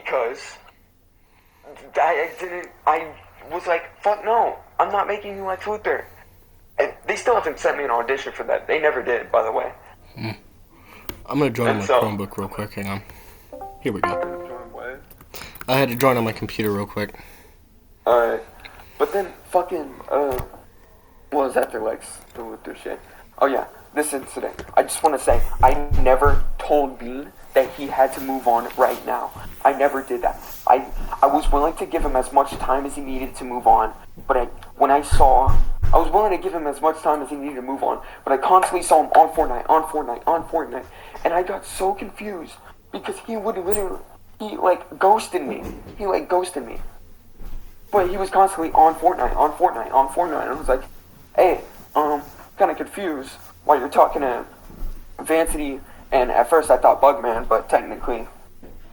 because I was like, fuck no, I'm not making you Lex Luthor. And they still haven't sent me an audition for that. They never did, by the way. I'm going to join on my Chromebook real quick. Hang on. Here we go. I had to join on my computer real quick. Alright. But then fucking, what was after Lex Luthor shit? Oh yeah, this incident. I just want to say, I never told Bean that he had to move on right now. I never did that. I was willing to give him as much time as he needed to move on, but I was willing to give him as much time as he needed to move on, but I constantly saw him on Fortnite, and I got so confused, because he ghosted me. But he was constantly on Fortnite, and I was like, hey, kind of confused while you're talking to Vancity, and at first I thought Bugman, but technically,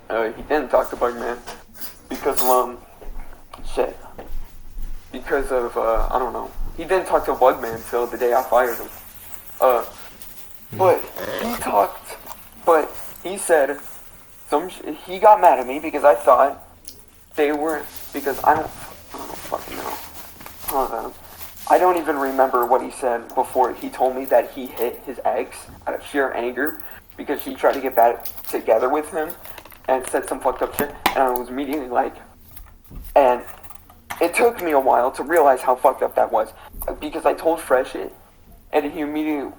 he didn't talk to Bugman, because I don't know. He didn't talk to Bugman till the day I fired him. But he said, he got mad at me because I thought they weren't, because I don't fucking know. Hold on. I don't even remember what he said before he told me that he hit his ex out of sheer anger because she tried to get back together with him and said some fucked up shit, and I was immediately like, and it took me a while to realize how fucked up that was, because I told Fresh it, and he immediately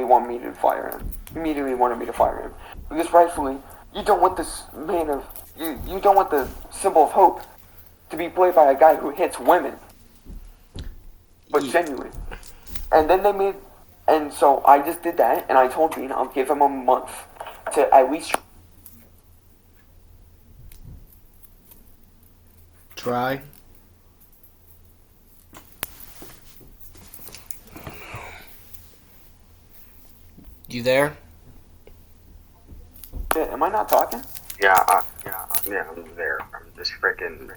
wanted me to fire him. Immediately wanted me to fire him. Because rightfully, you don't want this you don't want the symbol of hope to be played by a guy who hits women. But genuine. And then and so I just did that, and I told Bean I'll give him a month to at least try. You there? Am I not talking? Yeah, I'm there. I'm just freaking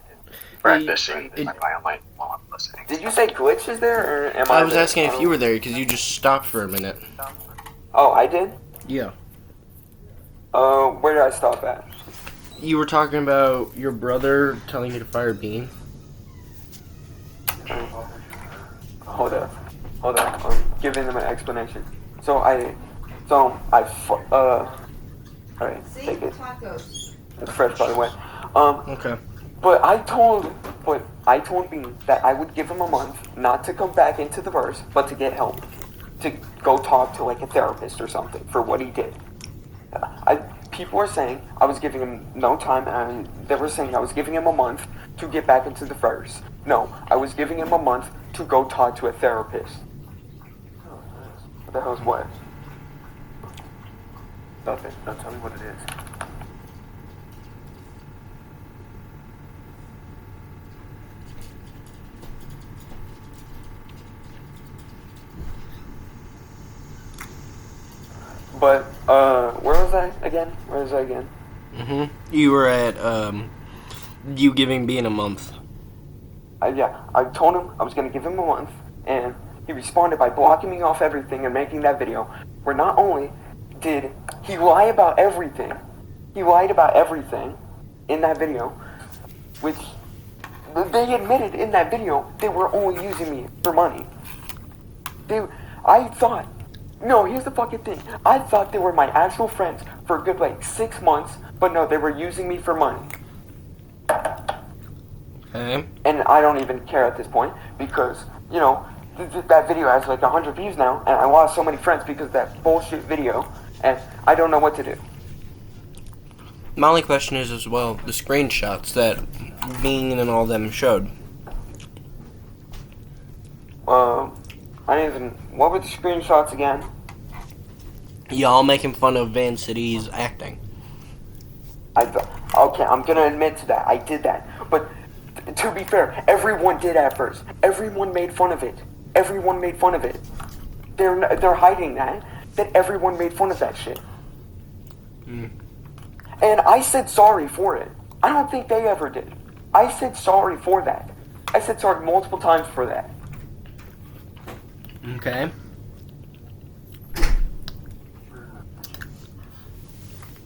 practicing my violin while I'm listening. Did you say Glitch is there, or am I? I was asking if you were there because you just stopped for a minute. Oh, I did? Yeah. Where did I stop at? You were talking about your brother telling you to fire Bean. Hold up. I'm giving them an explanation. Alright, take it. It's fresh, by the way. Okay. But I told Bean that I would give him a month not to come back into the verse, but to get help. To go talk to like a therapist or something for what he did. People were saying I was giving him no time, and they were saying I was giving him a month to get back into the verse. No, I was giving him a month to go talk to a therapist. What the hell's what? Nothing. Don't tell me what it is. But, where was I again? You were at, you giving Bean a month. I told him I was going to give him a month, and he responded by blocking me off everything and making that video, where not only did he lie about everything, he lied about everything in that video, which they admitted in that video they were only using me for money. Here's the fucking thing. I thought they were my actual friends for a good 6 months, but no, they were using me for money. Okay. And I don't even care at this point because, that video has 100 views now, and I lost so many friends because of that bullshit video, and I don't know what to do. My only question is as well, the screenshots that Bean and all them showed. What were the screenshots again? Y'all making fun of Vancity's acting. Okay, I'm gonna admit to that. I did that. But to be fair, everyone did at first. Everyone made fun of it. They're hiding that everyone made fun of that shit. And I said sorry for it. I don't think they ever did. I said sorry for that. I said sorry multiple times for that. Okay.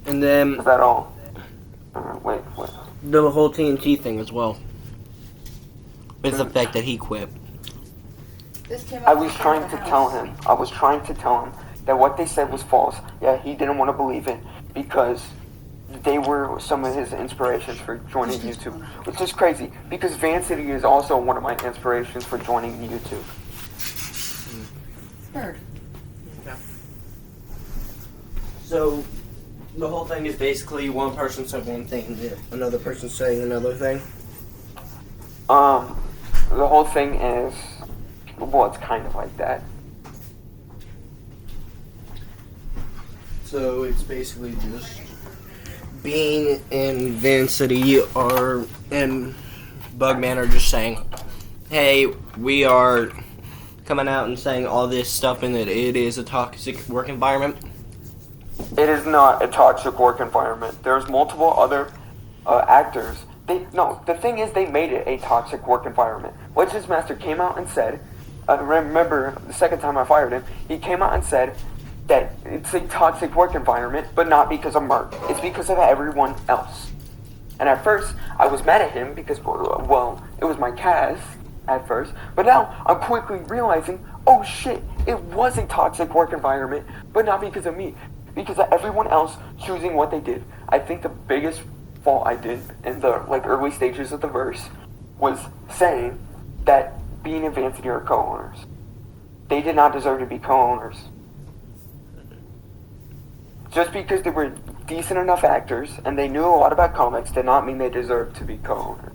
And then... Is that all? Wait. the whole TNT thing as well. It's the fact that he quit. I was trying to tell him that what they said was false. Yeah, he didn't want to believe it because they were some of his inspirations for joining YouTube, which is crazy because Vancity is also one of my inspirations for joining YouTube. Bird. Okay. So, the whole thing is basically one person said one thing and another person saying another thing? The whole thing is, well, it's kind of like that. So it's basically just Bean and Vancity and Bugman are just saying, hey, we are coming out and saying all this stuff and that it is a toxic work environment. It is not a toxic work environment. There's multiple other actors. The thing is, they made it a toxic work environment. Witch's Master came out and said, remember the second time I fired him, he came out and said that it's a toxic work environment, but not because of Merc. It's because of everyone else. And at first, I was mad at him because, well, it was my cast at first. But now, I'm quickly realizing, oh shit, it was a toxic work environment, but not because of me. Because of everyone else choosing what they did. I think the biggest fault I did in the early stages of the verse was saying that Bean and Vancity are co-owners. They did not deserve to be co-owners. Just because they were decent enough actors and they knew a lot about comics did not mean they deserved to be co-owners.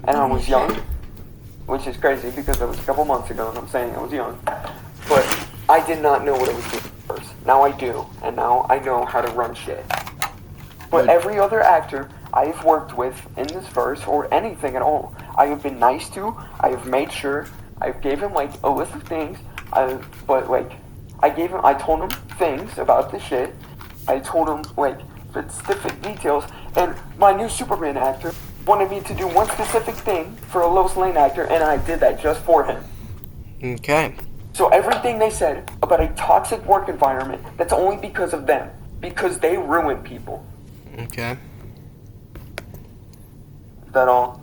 And I was young, which is crazy because it was a couple months ago and I'm saying I was young. But I did not know what I was doing first. Now I do, and now I know how to run shit. But every other actor I've worked with in this verse, or anything at all, I have been nice to, I have made sure, I gave him a list of things, I told him things about the shit, I told him specific details, and my new Superman actor wanted me to do one specific thing for a Lois Lane actor, and I did that just for him. Okay. So everything they said about a toxic work environment, that's only because of them. Because they ruin people. Okay. Is that all?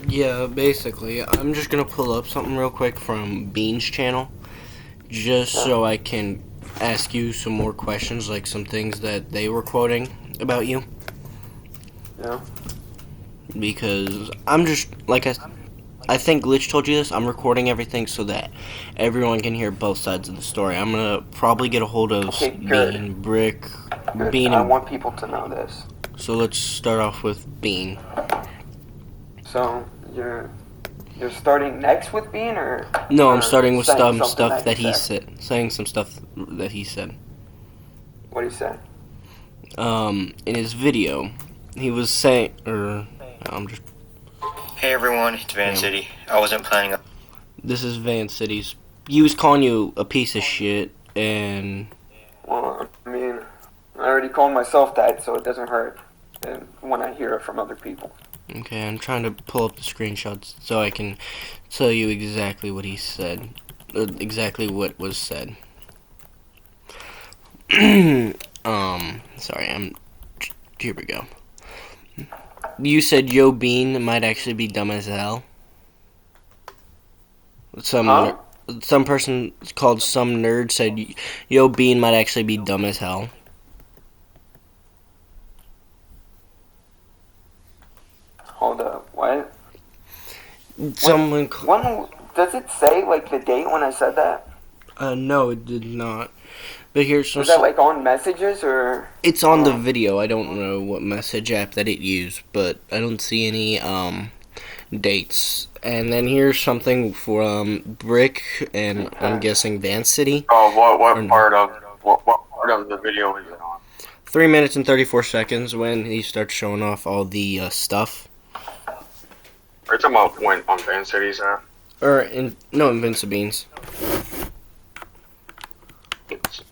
Yeah, basically. I'm just gonna pull up something real quick from Bean's channel. Just so I can ask you some more questions, like some things that they were quoting about you. Yeah. Because I'm just, I think Glitch told you this, I'm recording everything so that everyone can hear both sides of the story. I'm gonna probably get a hold of Bean, Brick, Bean, I want people to know this. So let's start off with Bean. So, you're starting next with Bean, or? No, or I'm starting with some saying stuff that he said. Saying some stuff that he said. What did he say? In his video, he was saying, I'm just... Hey everyone, it's Vancity. I wasn't planning on... This is Vancity's. He was calling you a piece of shit, and... Well, I mean, I already called myself that, so it doesn't hurt when I hear it from other people. Okay, I'm trying to pull up the screenshots so I can tell you exactly what he said. Exactly what was said. Sorry, here we go. You said Yo Bean might actually be dumb as hell. Some person called Some Nerd said Yo Bean might actually be dumb as hell. Hold up, what? Someone... When does it say, the date when I said that? No, it did not. But here's some... Is that, on messages, or...? It's on the video. I don't know what message app that it used, but I don't see any, dates. And then here's something from Brick, and I'm guessing Vancity. Oh, what part of the video is it on? 3 minutes and 34 seconds when he starts showing off all the, stuff. Are you talking about when on Vancity's app? In Invincibeans.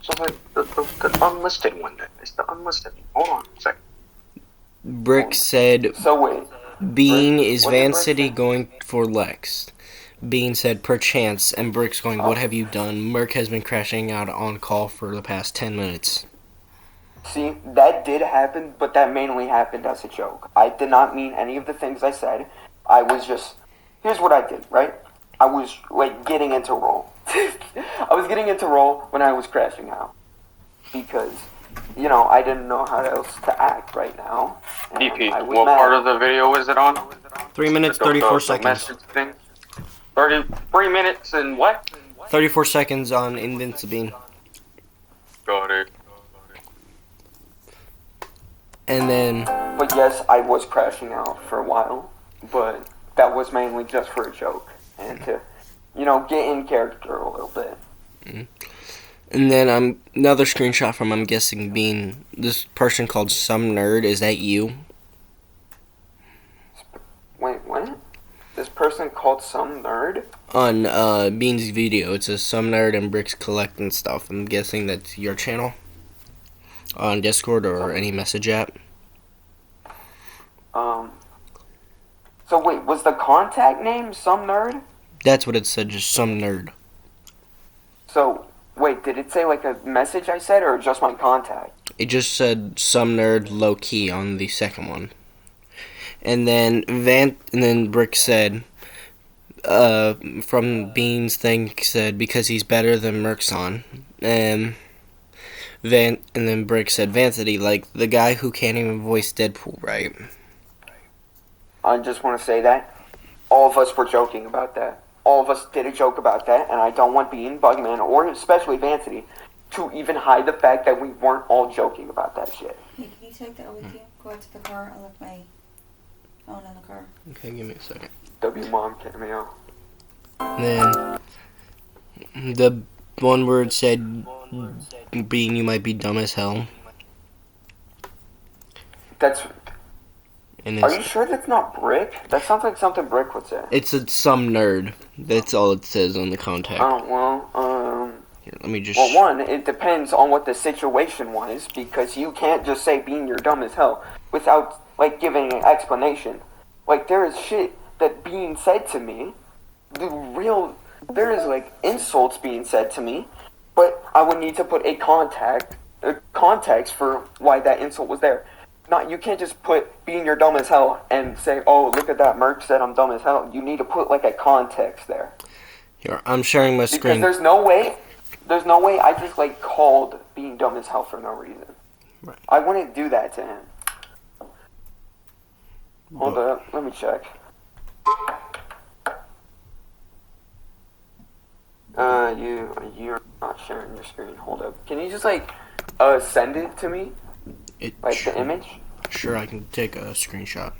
So the unlisted one. It's the unlisted. Hold on a second. Brick said, So wait. Bean is What did Brick Vancity say? going for Lex. Bean said, perchance, and Brick's going, what have you done? Merc has been crashing out on call for the past 10 minutes. See, that did happen, but that mainly happened as a joke. I did not mean any of the things I said. I was just, here's what I did, right? I was, like, getting into roll. I was getting into roll when I was crashing out. Because, you know, I didn't know how else to act right now. And DP, I was what mad. part of the video was it on? 3 minutes, 34 seconds. Message thing? 33 minutes and what? 34 seconds on Invincible. Got it. And then, But yes, I was crashing out for a while. But that was mainly just for a joke. And to, you know, get in character a little bit. another screenshot from, I'm guessing, being this person called Some Nerd. Is that you? Wait, what? This person called Some Nerd? On Bean's video, it says Some Nerd and Bricks collecting stuff. I'm guessing that's your channel on Discord or any message app. So wait, was the contact name Some Nerd? That's what it said, just Some Nerd. So, wait, did it say like a message I said or just my contact? It just said Some Nerd low key on the second one. And then Brick said, from Bean's thing said, because he's better than Merkson. And then Brick said, Vancity, like the guy who can't even voice Deadpool, right? I just want to say that all of us were joking about that. All of us did a joke about that, and I don't want Bean, Bugman, or especially Vancity to even hide the fact that we weren't all joking about that shit. Hey, can you take that with you? Go out to the car. I left my phone in the car. Okay, give me a second. W Mom cameo. And then the one word said, Bean, you might be dumb as hell. That's. And Are you sure that's not Brick? That sounds like something Brick would say. it's a Some Nerd. That's all it says on the contact. Oh, well, Here, let me just. Well, one, it depends on what the situation was, because you can't just say Bean, you're dumb as hell without, like, giving an explanation. Like, there is shit that Bean said to me. There is, like, insults being said to me, but I would need to put a context for why that insult was there. You can't just put Bean, you're dumb as hell and say, oh, look at that, Merc said I'm dumb as hell. You need to put, like, a context there. Here, I'm sharing my Because screen. there's no way I just, like, called Being dumb as hell for no reason. Right. I wouldn't do that to him. Hold up, let me check. You're not sharing your screen. Hold up. Can you just, like, send it to me? Like, the image? Sure, I can take a screenshot.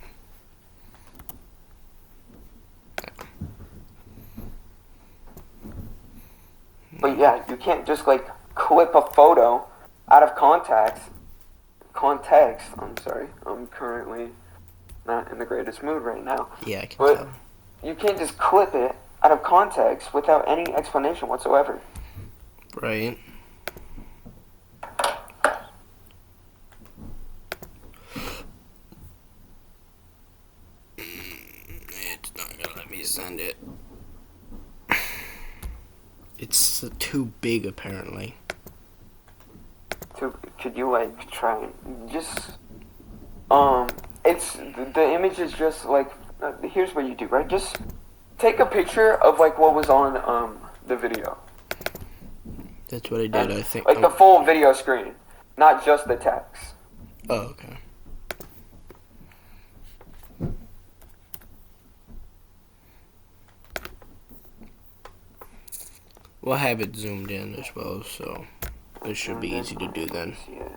But yeah, you can't just, like, clip a photo out of context. I'm sorry. I'm currently not in the greatest mood right now. Yeah, I can But tell. you can't just clip it out of context without any explanation whatsoever. Right. It's not gonna let me send it. It's too big, apparently. Could you, like, try and just, it's, the image is just, like, here's what you do, right? Just take a picture of, like, what was on, the video. That's what I did, I think. Like, the full video screen, not just the text. Oh, okay. We'll have it zoomed in as well, so it should be easy to do then. See it.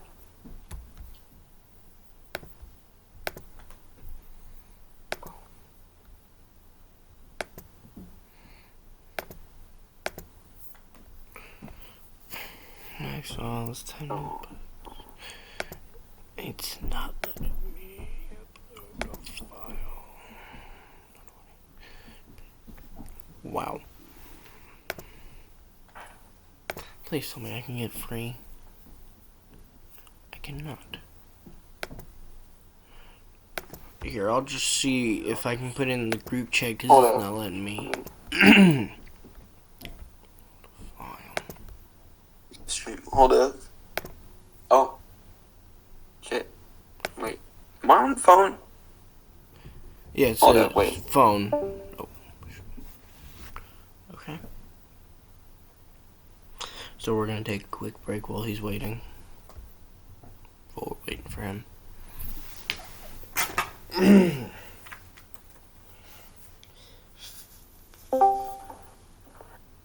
Next one, let's turn it. It's not letting me upload a file. Wow. Please tell me I can get free. I cannot. Here, I'll just see if I can put it in the group chat because Hold it's on. not letting me. File. Stream. Hold up. Oh. phone? Yeah, it's Hold a up, wait. phone. Oh. Okay. So we're gonna take a quick break while he's waiting. While we're waiting for him.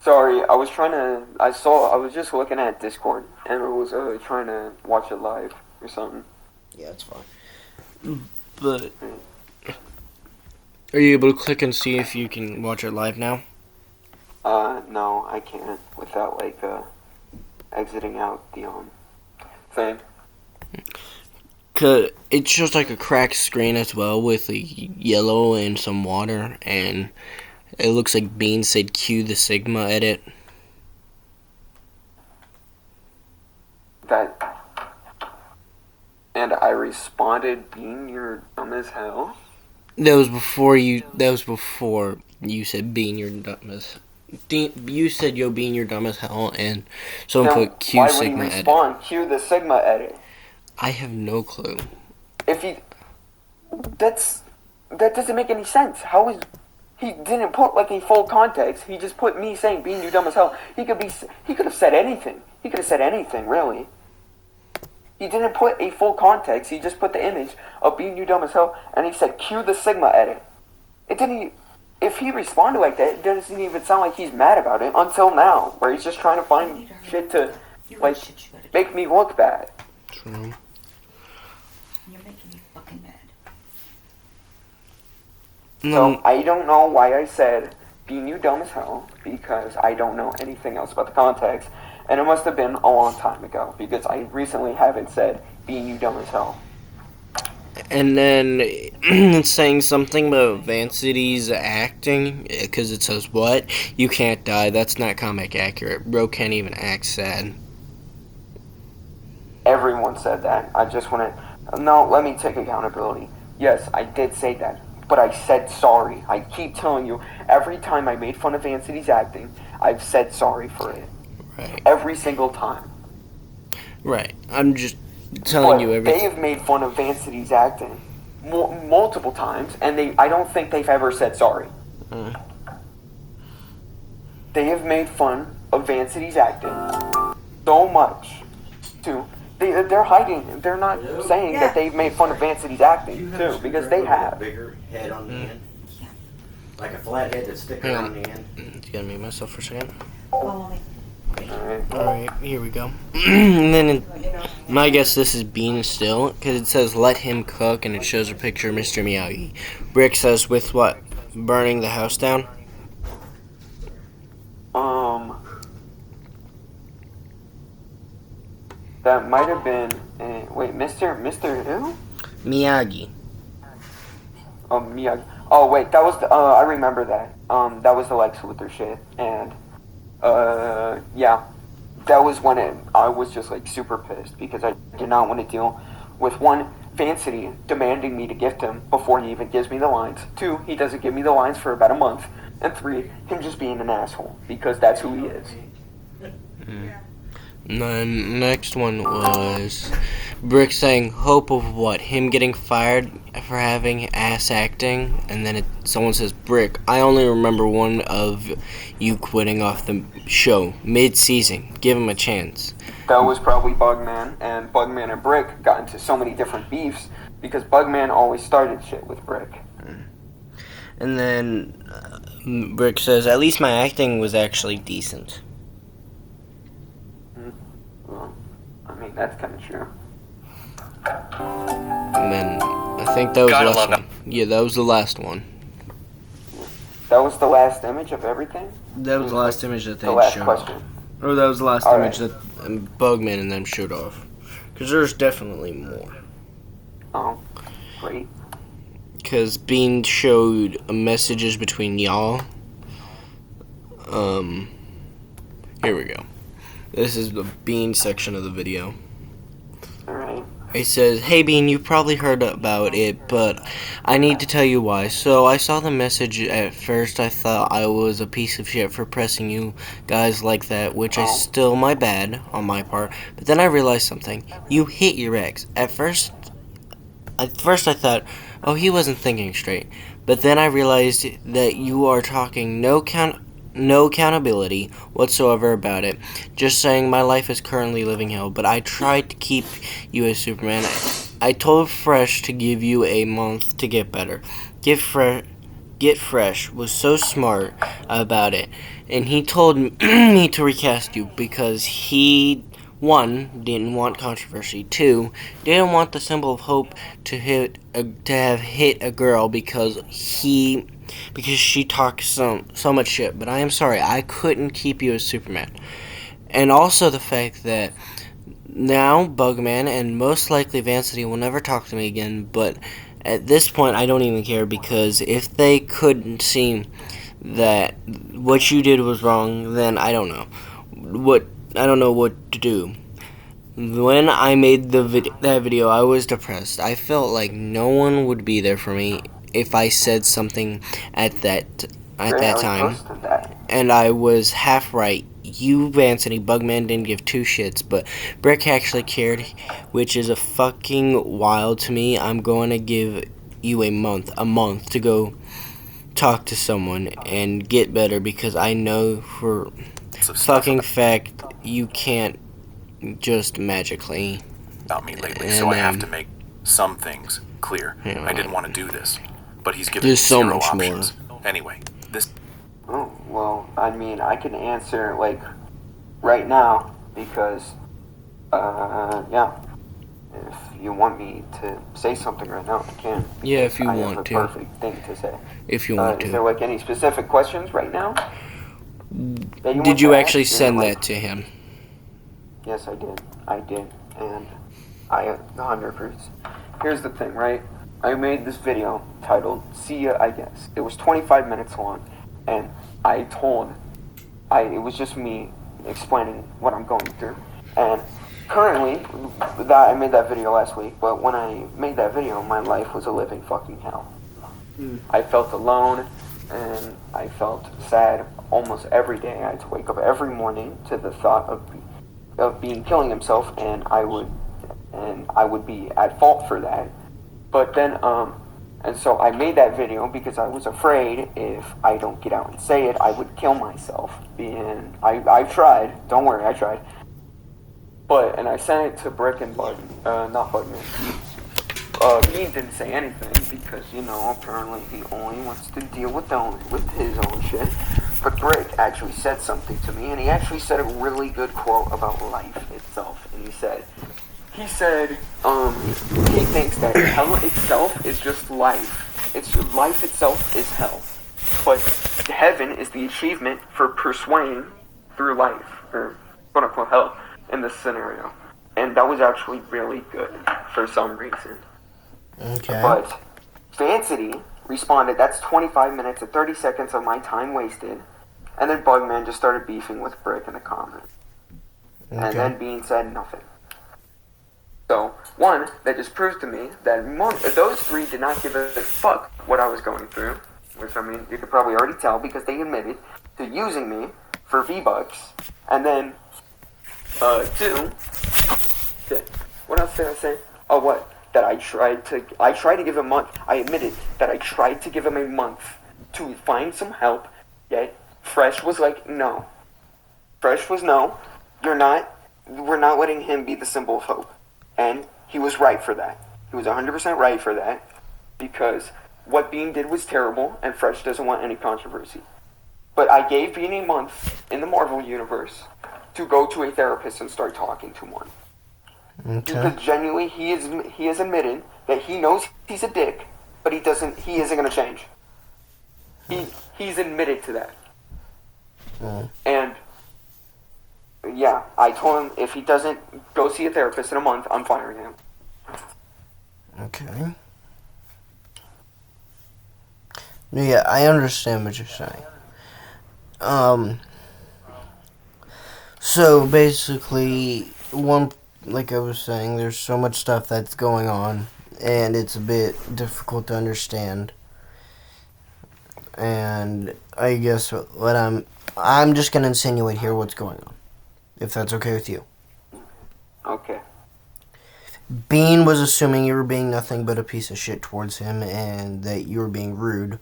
Sorry, I was trying to. I was just looking at Discord and I was trying to watch it live or something. Yeah, it's fine. But are you able to click and see if you can watch it live now? No, I can't without like exiting out the thing. Cause it shows like a cracked screen as well with like yellow and some water, and it looks like Bean said cue the Sigma edit. And I responded, "Bean, you're dumb as hell." That was before you said Bean you're dumb as. You said yo Bean you're dumb as hell, and someone Then put cue why would he Sigma edit. respond? Cue the Sigma edit. I have no clue. If he, that doesn't make any sense. How is he didn't put like a full context? He just put me saying, "Bean, you dumb as hell." He could have said anything. He could have said anything, really. He didn't put a full context. He just put the image of "Bean, you dumb as hell," and he said, "Cue the Sigma edit." It didn't. If he responded like that, it doesn't even sound like he's mad about it until now, where he's just trying to find shit to like make me look bad. True. You're making me fucking mad. So I don't know why I said "Bean, you dumb as hell" because I don't know anything else about the context, and it must have been a long time ago because I recently haven't said "Bean, you dumb as hell." And then it's saying something about Vancity's acting, because it says, "What? You can't die. That's not comic accurate. Bro can't even act sad." Everyone said that. I just want to. No, let me take accountability. Yes, I did say that, but I said sorry. I keep telling you, every time I made fun of Vancity's acting, I've said sorry for it. Right. Every single time. Right. I'm just telling But you they everything. have made fun of Vancity's acting multiple times, and I don't think they've ever said sorry. Mm. They have made fun of Vancity's acting so much, too. They're hiding. They're not saying that they've made fun of Vancity's acting, too, because they have. Bigger head on the end. Like a flat head that's thicker on the end. Just gotta mute myself for a second. Follow me. Alright. Alright, here we go. And then, my guess this is Bean still, because it says "let him cook," and it shows a picture of Mr. Miyagi. Brick says, "With what? Burning the house down?" That might have been. Wait, Mr. who? Miyagi. Oh, Miyagi. Oh, wait, that was the. I remember that. That was the Lex Luthor shit, and yeah, that was when I was just like super pissed because I did not want to deal with one, Vancity demanding me to gift him before he even gives me the lines. 2, he doesn't give me the lines for about a month, and 3, him just being an asshole because that's who he is. And then next one was Brick saying hope of what? Him getting fired for having ass acting. And then someone says, "Brick, I only remember one of you quitting off the show mid-season. Give him a chance." That was probably Bugman, and Bugman and Brick got into so many different beefs because Bugman always started shit with Brick. And then Brick says, "At least my acting was actually decent." Well, I mean, that's kind of true. And then I think that was Gotta the last love one. Yeah, that was the last one. That was the last image of everything? That was the last image that they The last showed question. off. Or that was the last All image that Bugman and them showed off. Because there's definitely more. Oh, great. Because Bean showed messages between y'all. Here we go. This is the Bean section of the video. Alright. It says, "Hey Bean, you probably heard about it, but I need to tell you why. So I saw the message at first. I thought I was a piece of shit for pressing you guys like that, which is still my bad on my part. But then I realized something. You hit your ex. At first, at first I thought, oh, he wasn't thinking straight. But then I realized that you are talking no accountability whatsoever about it. Just saying my life is currently living hell, but I tried to keep you as Superman. I told Fresh to give you a month to get better. Get Fresh was so smart about it, and he told me to recast you because he, 1, didn't want controversy. 2, didn't want the symbol of hope to have hit a girl because she talks so much shit. But I am sorry, I couldn't keep you as Superman. And also the fact that now Bugman and most likely Vancity will never talk to me again, but at this point I don't even care, because if they couldn't see that what you did was wrong, then I don't know what to do. When I made that video, I was depressed. I felt like no one would be there for me if I said something at that time. And I was half right. You, Vancity, Bugman didn't give 2 shits, but Brick actually cared, which is a fucking wild to me. I'm going to give you a month to go talk to someone and get better, because I know for fucking fact you can't just magically. About me lately, so I have to make some things clear. I didn't want to do this, but he's given me so 0 much options. more. Anyway, this. Oh, well, I mean, I can answer, like, right now, because, yeah. If you want me to say something right now, I can. Yeah, if you I want have to. a perfect thing to say. If you want Is there, to. like, any specific questions right now? Did you actually send that to him? Yes, I did. And I 100%. Here's the thing, right? I made this video titled, See Ya, I Guess. It was 25 minutes long, and it was just me explaining what I'm going through. And currently, I made that video last week, but when I made that video, my life was a living fucking hell. I felt alone, and I felt sad almost every day. I had to wake up every morning to the thought of being killing himself, and I would be at fault for that. But then, and so I made that video because I was afraid if I don't get out and say it, I would kill myself. And I've tried. Don't worry, I tried. And I sent it to Brick and Bud, not Bugman. He didn't say anything because, apparently he only wants to deal with his own shit. But Brick actually said something to me, and he actually said a really good quote about life itself. And he said, he thinks that hell itself is just life. Life itself is hell. But heaven is the achievement for persuading through life, or quote-unquote hell, in this scenario. And that was actually really good for some reason. Okay. But Vancity responded, that's 25 minutes and 30 seconds of my time wasted. And then Bugman just started beefing with Brick in the comments. Okay. And then Bean said nothing. So, one, that just proves to me that those 3 did not give a fuck what I was going through. Which, I mean, you could probably already tell because they admitted to using me for V-Bucks. And then, 2, what else did I say? Oh, what? That I tried to give him a month. I admitted that I tried to give him a month to find some help, yet Fresh was like, no. Fresh was, no, we're not letting him be the symbol of hope. And he was right for that. He was 100% right for that, because what Bean did was terrible, and Fresh doesn't want any controversy. But I gave Bean a month in the Marvel Universe to go to a therapist and start talking to one. Okay. Because genuinely, he has admitted that he knows he's a dick, but he isn't going to change. He's admitted to that. And yeah, I told him if he doesn't go see a therapist in a month, I'm firing him. Okay. Yeah, I understand what you're saying. So basically, like I was saying, there's so much stuff that's going on, and it's a bit difficult to understand. And I guess what I'm just gonna insinuate here what's going on, if that's okay with you. Okay. Bean was assuming you were being nothing but a piece of shit towards him and that you were being rude.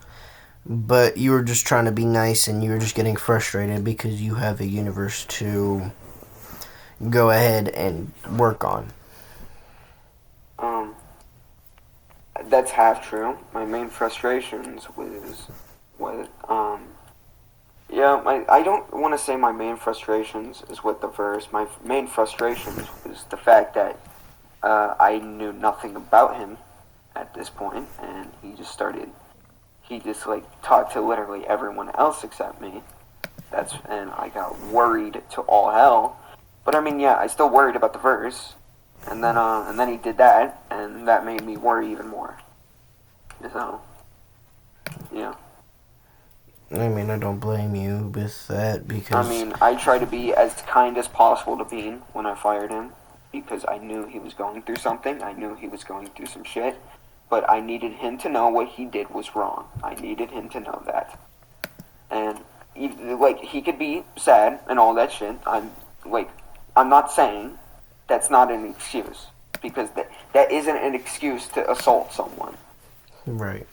But you were just trying to be nice and you were just getting frustrated because you have a universe to go ahead and work on. That's half true. My main frustrations I don't want to say my main frustrations is with the verse. My main frustrations was the fact that I knew nothing about him at this point, and he just like talked to literally everyone else except me. And I got worried to all hell. But I mean, yeah, I still worried about the verse. And then he did that, and that made me worry even more. So, yeah. I mean, I don't blame you with that because... I mean, I tried to be as kind as possible to Bean when I fired him because I knew he was going through something. I knew he was going through some shit. But I needed him to know what he did was wrong. I needed him to know that. And, he could be sad and all that shit. I'm not saying that's not an excuse. Because that isn't an excuse to assault someone. Right.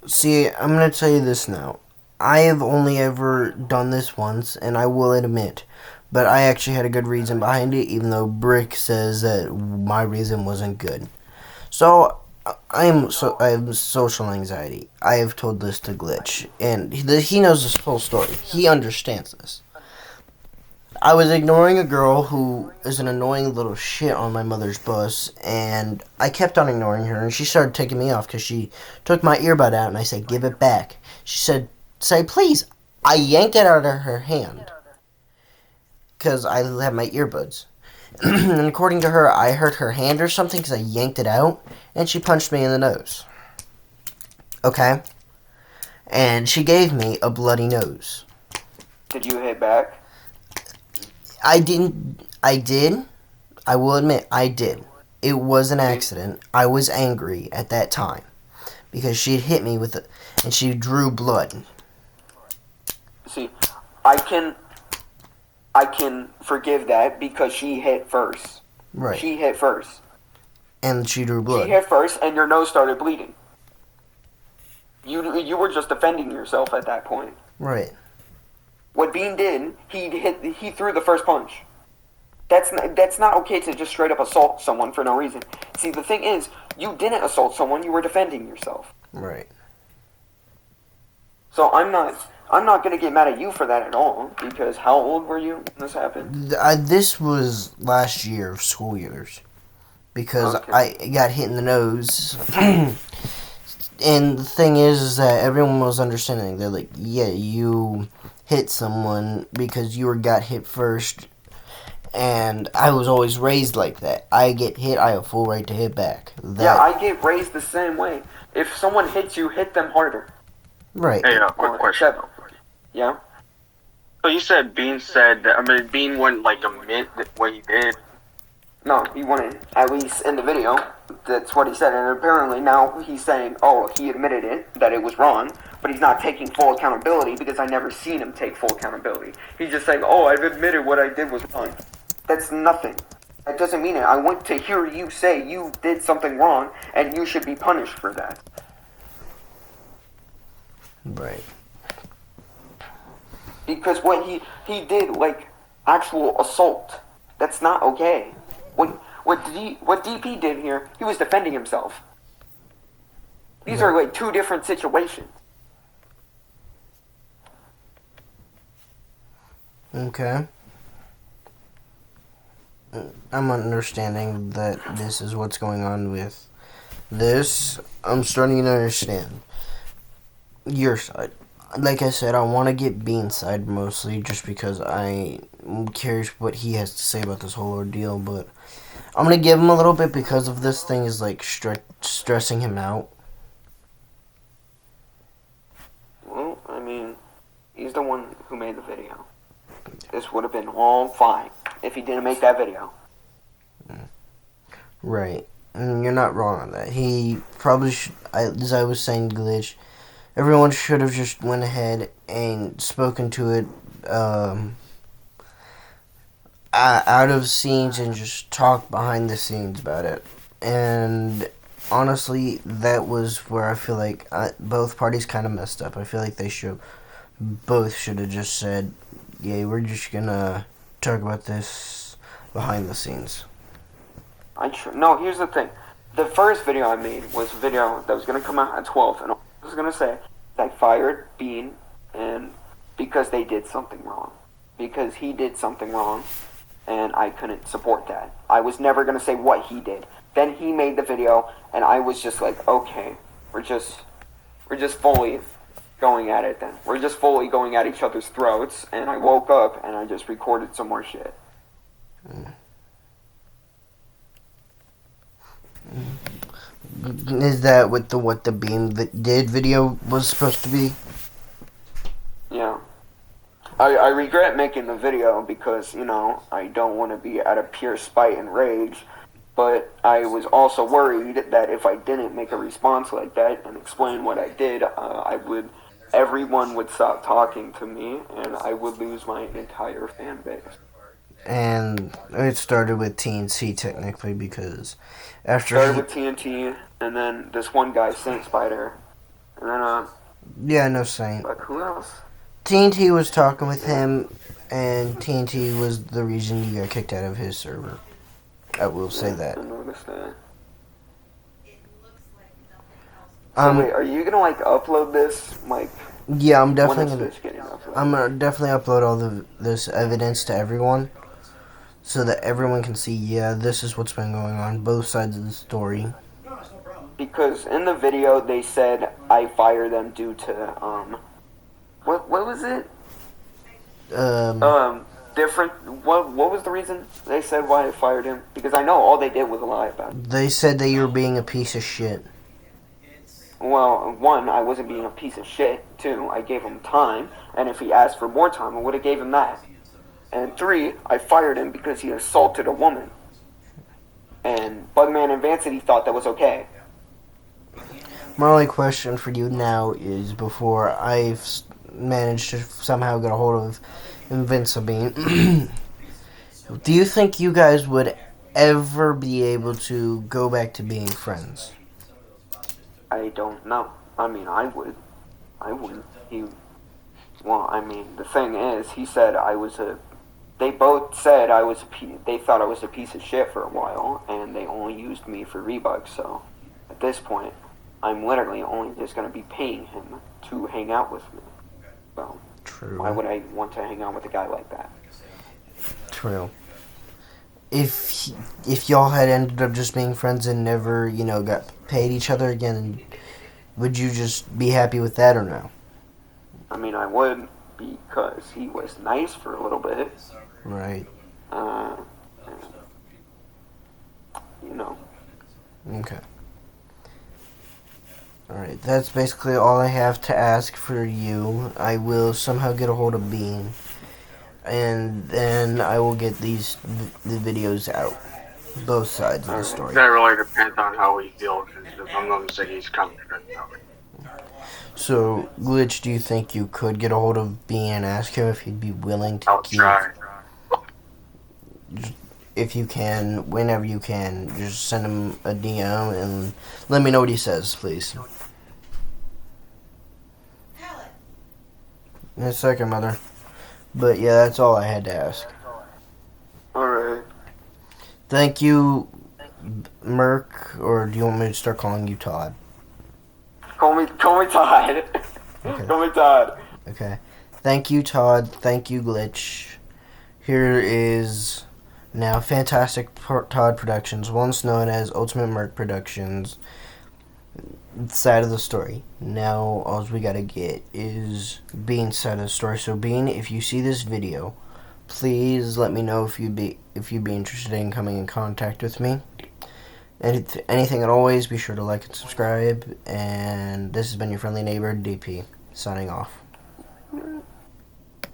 See, I'm going to tell you this now. I have only ever done this once, and I will admit, but I actually had a good reason behind it, even though Brick says that my reason wasn't good. So, I have social anxiety. I have told this to Glitch, and he knows this whole story. He understands this. I was ignoring a girl who is an annoying little shit on my mother's bus, and I kept on ignoring her, and she started taking me off because she took my earbud out, and I said, give it back. She said, say please. I yanked it out of her hand because I have my earbuds. And according to her, I hurt her hand or something because I yanked it out, and she punched me in the nose. Okay? And she gave me a bloody nose. Did you hit back? I did. I will admit, I did. It was an accident. I was angry at that time. Because she had hit me with it, and she drew blood. See, I can forgive that because she hit first. Right. She hit first. And she drew blood. She hit first, and your nose started bleeding. You were just defending yourself at that point. Right. What Bean did, he threw the first punch. That's not okay to just straight up assault someone for no reason. See, the thing is, you didn't assault someone, you were defending yourself. Right. So I'm not gonna get mad at you for that at all, because how old were you when this happened? This was last year of school years. Because Okay. I got hit in the nose. And the thing is that everyone was understanding. They're like, yeah, you hit someone because you got hit first. And I was always raised like that. I get hit, I have full right to hit back. Yeah, I get raised the same way. If someone hits you, hit them harder. Right. Hey, quick question. Yeah? So you said Bean Bean wouldn't admit what he did. No, he wouldn't. At least in the video, that's what he said. And apparently now he's saying, oh, he admitted it, that it was wrong, but he's not taking full accountability because I never seen him take full accountability. He's just saying, oh, I've admitted what I did was wrong. That's nothing. That doesn't mean it. I want to hear you say you did something wrong and you should be punished for that. Right. Because what he did, actual assault, that's not okay. What DP did here, he was defending himself. These are two different situations. Okay. I'm understanding that this is what's going on with this. I'm starting to understand your side. Like I said, I want to get Bean's side mostly just because I'm curious what he has to say about this whole ordeal, but I'm going to give him a little bit because of this thing is stressing him out. Well, I mean, he's the one who made the video. This would have been all fine if he didn't make that video. Right. And you're not wrong on that. He probably should, as I was saying, Glitch, everyone should have just went ahead and spoken to it. out of scenes and just talk behind the scenes about it. And honestly, that was where I feel like both parties kind of messed up. I feel like they both should have just said, "Yeah, we're just gonna talk about this behind the scenes." No, here's the thing. The first video I made was a video that was gonna come out at 12, and I was gonna say that I fired Bean, and because they did something wrong, because he did something wrong, and I couldn't support that. I was never gonna say what he did. Then he made the video, and I was just like, okay, we're just fully going at it then. We're just fully going at each other's throats, and I woke up, and I just recorded some more shit. Is that what the Bean that did video was supposed to be? Yeah. I regret making the video because, you know, I don't want to be out of pure spite and rage, but I was also worried that if I didn't make a response like that and explain what I did, everyone would stop talking to me and I would lose my entire fan base. And it started with TNT technically because after started with TNT and then this one guy, Saint Spider, and then yeah, no Saint. Like who else? TNT was talking with him, and TNT was the reason you got kicked out of his server. I will say that. I noticed that. So wait, are you gonna like upload this, like? Yeah, I'm definitely when gonna. is this getting uploaded? I'm gonna definitely upload all this evidence to everyone, so that everyone can see. Yeah, this is what's been going on, both sides of the story. Because in the video they said I fired them due to what was it? Different. What was the reason they said why I fired him? Because I know all they did was lie about it. They said that you were being a piece of shit. Well, one, I wasn't being a piece of shit. Two, I gave him time, and if he asked for more time, I would have gave him that. And three, I fired him because he assaulted a woman. And Bugman and Vancity thought that was okay. My only question for you now is, before I've managed to somehow get a hold of Invincibean, do you think you guys would ever be able to go back to being friends? I don't know. I mean, I would. I wouldn't. Well, I mean, the thing is, he said I was a... They both said they thought I was a piece of shit for a while, and they only used me for rebugs, so at this point, I'm literally only just going to be paying him to hang out with me. So, True. Why would I want to hang out with a guy like that? True. If y'all had ended up just being friends and never, got paid each other again, would you just be happy with that or no? I mean, I would, because he was nice for a little bit. Right. Okay. Alright, that's basically all I have to ask for you. I will somehow get a hold of Bean, and then I will get the videos out. Both sides of the story. That really depends on how we feel, because if I'm going to say he's coming, So, Glitch, do you think you could get a hold of Bean and ask him if he'd be willing to I'll try. If you can, whenever you can, just send him a DM and let me know what he says, please. In a second, Mother. But yeah, that's all I had to ask. Alright. Thank you, Merc, or do you want me to start calling you Todd? Call me Todd. Okay. Call me Todd. Okay. Thank you, Todd. Thank you, Glitch. Here is now Fantastic Todd Productions, once known as Ultimate Merc Productions, side of the story. Now, all we gotta get is Bean's side of the story. So, Bean, if you see this video, please let me know if you'd be interested in coming in contact with me. And anything and always, be sure to like and subscribe. And this has been your friendly neighbor, DP, signing off.